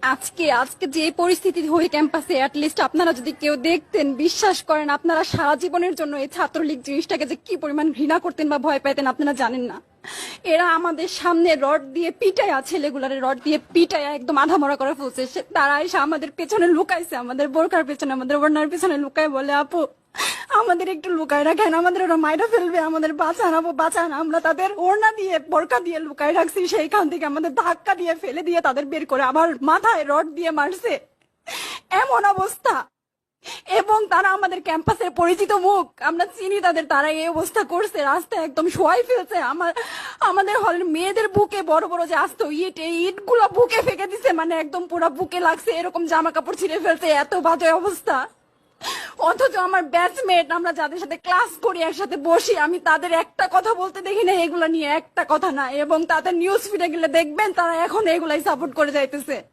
আজকে আজকে যে পরিস্থিতি হয়ে ক্যাম্পাসে অ্যাটলিস্ট আপনারা যদি কেউ দেখতেন, বিশ্বাস করেন আপনারা সারা জীবনের জন্য এই ছাত্রলীগ জিনিসটাকে যে কি পরিমাণ ঘৃণা করতেন বা ভয় পাইতেন আপনারা জানেন না। এরা আমাদের সামনে রড দিয়ে পিটায়া, ছেলেগুলারে রড দিয়ে পিটায়া একদম আধা মরা করে ফেলছে। তারা এসে আমাদের পেছনে লুকাইছে, আমাদের বোরকার পেছনে, আমাদের ওড়নার পেছনে লুকায় বলে, আপু আমাদের একটু লুকায় রাখেন, আমাদের ওরা মাইরা ফেলবে, আমাদের বাঁচান আপু বাঁচান। আমরা তাদের ওড়না দিয়ে বোরকা দিয়ে লুকায় রাখছি, সেইখান থেকে আমাদের ধাক্কা দিয়ে ফেলে দিয়ে তাদের বের করে আবার মাথায় রড দিয়ে মারছে। এমন অবস্থা। এবং তারা আমাদের ক্যাম্পাসের পরিচিত মুখ, আমরা চিনি তাদের, তারা এই অবস্থা করছে, রাস্তায় একদম শোয়াই ফেলছে। আমাদের হলের মেয়েদের বুকে বড় বড় যে আসতো ইট, এই ইট গুলা বুকে ফেঁকে দিছে, মানে একদম পুরো বুকে লাগছে, এরকম জামা কাপড় ছিঁড়ে ফেলছে, এত বাজে অবস্থা। অথচ আমার ব্যাচমেট, আমরা যাদের সাথে ক্লাস করি একসাথে বসি, আমি তাদের একটা কথা বলতে দেখি না এগুলা নিয়ে, একটা কথা না। এবং তাদের নিউজ ফিডে গেলে দেখবেন তারা এখন এগুলাই সাপোর্ট করে যাইতেছে।